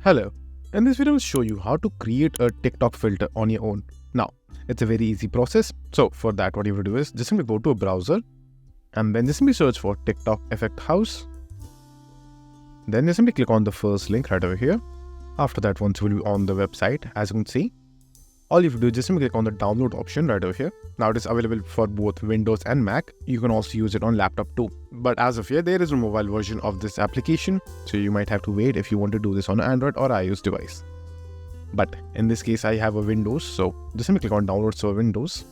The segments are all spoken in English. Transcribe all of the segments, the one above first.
Hello, in this video I will show you how to create a TikTok filter on your own. Now, it's a very easy process. So for that, what you will do is just simply go to a browser and then just simply search for TikTok Effect House. Then just simply click on the first link right over here. After that, once you will be on the website, as you can see, all you have to do is just simply click on the download option right over here. Now it is available for both Windows and Mac. You can also use it on laptop too. But as of yet, there is no mobile version of this application. So you might have to wait if you want to do this on an Android or iOS device. But in this case, I have a Windows. So just simply click on download for Windows.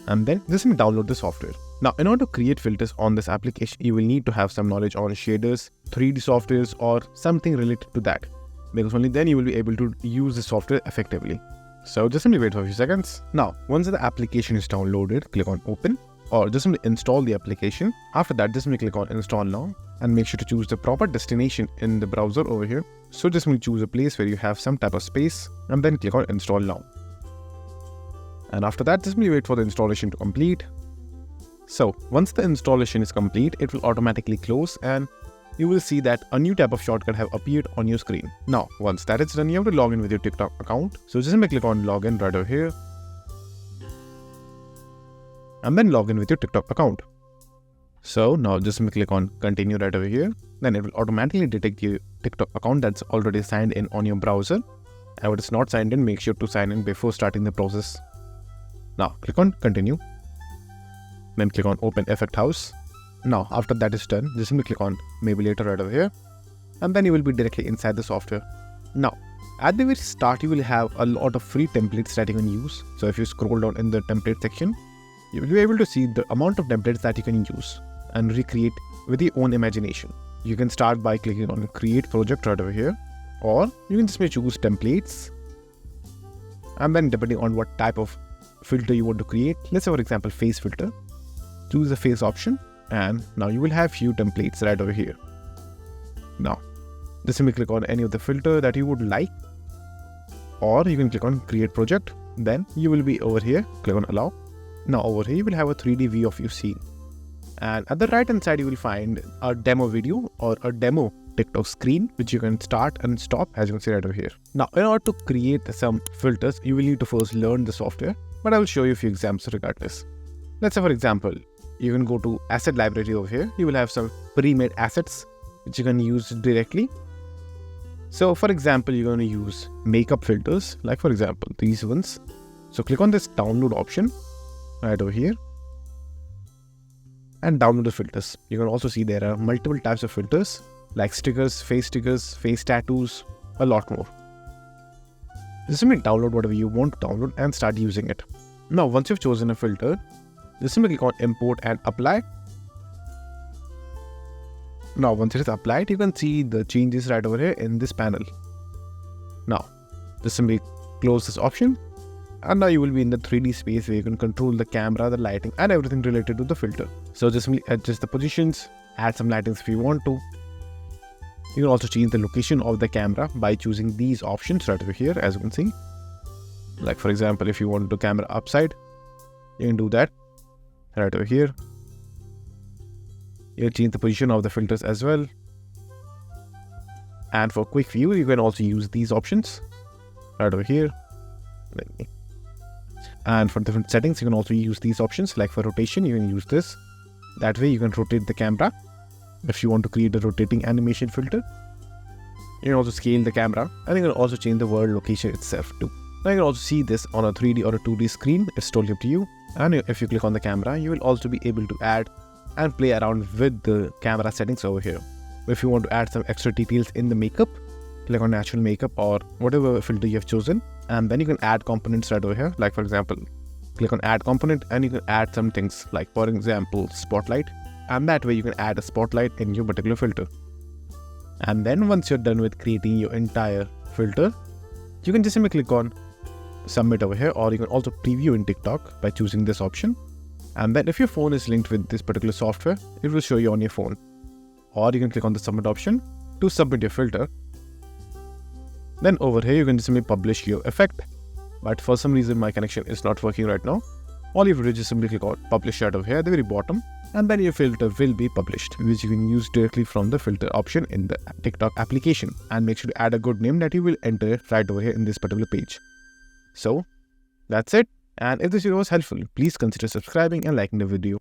And then just simply download the software. Now, in order to create filters on this application, you will need to have some knowledge on shaders, 3D softwares, or something related to that. Because only then you will be able to use the software effectively. So just simply wait for a few seconds. Now, once the application is downloaded, click on open or just simply install the application. After that, just simply click on install now and make sure to choose the proper destination in the browser over here. So just simply choose a place where you have some type of space and then click on install now. And after that, just simply wait for the installation to complete. So once the installation is complete, it will automatically close and you will see that a new type of shortcut have appeared on your screen. Now, once that is done, you have to log in with your TikTok account. So just simply click on login right over here. And then log in with your TikTok account. So now just simply click on continue right over here. Then it will automatically detect your TikTok account that's already signed in on your browser. And if it's not signed in, make sure to sign in before starting the process. Now click on continue. Then click on open Effect House. Now, after that is done, just simply click on maybe later right over here. And then you will be directly inside the software. Now, at the very start, you will have a lot of free templates that you can use. So if you scroll down in the template section, you will be able to see the amount of templates that you can use and recreate with your own imagination. You can start by clicking on create project right over here. Or you can just choose templates. And then depending on what type of filter you want to create, let's say for example, face filter, choose the face option. And now you will have few templates right over here. Now, just simply click on any of the filter that you would like, or you can click on create project. Then you will be over here, click on allow. Now over here, you will have a 3D view of your scene. And at the right hand side, you will find a demo video or a demo TikTok screen, which you can start and stop as you can see right over here. Now, in order to create some filters, you will need to first learn the software, but I will show you a few examples regardless. Let's say for example, you can go to asset library over here. You will have some pre-made assets which you can use directly. So for example, you're going to use makeup filters, like for example, these ones. So click on this download option right over here and download the filters. You can also see there are multiple types of filters like stickers, face tattoos, a lot more. Just simply download whatever you want to download and start using it. Now, once you've chosen a filter, just simply click on import and apply. Now once it is applied, you can see the changes right over here in this panel. Now just simply close this option and now you will be in the 3D space where you can control the camera, the lighting and everything related to the filter. So just simply adjust the positions, add some lightings if you want to. You can also change the location of the camera by choosing these options right over here, as you can see. Like for example, if you want the camera upside, you can do that. Right over here, you'll change the position of the filters as well. And for quick view, you can also use these options right over here. And for different settings, you can also use these options. Like for rotation, you can use this. That way you can rotate the camera. If you want to create a rotating animation filter, you can also scale the camera and you can also change the world location itself too. Now you can also see this on a 3D or a 2D screen. It's totally up to you. And if you click on the camera, you will also be able to add and play around with the camera settings over here. If you want to add some extra details in the makeup, click on natural makeup or whatever filter you have chosen. And then you can add components right over here. Like for example, click on add component and you can add some things like for example, spotlight. And that way you can add a spotlight in your particular filter. And then once you're done with creating your entire filter, you can just simply click on submit over here, or you can also preview in TikTok by choosing this option. And then if your phone is linked with this particular software, it will show you on your phone. Or you can click on the submit option to submit your filter. Then over here, you can just simply publish your effect. But for some reason, my connection is not working right now. All you have to do is just simply click on publish right over here at the very bottom. and then your filter will be published, which you can use directly from the filter option in the TikTok application. And make sure to add a good name that you will enter right over here in this particular page. So that's it. And if this video was helpful, please consider subscribing and liking the video.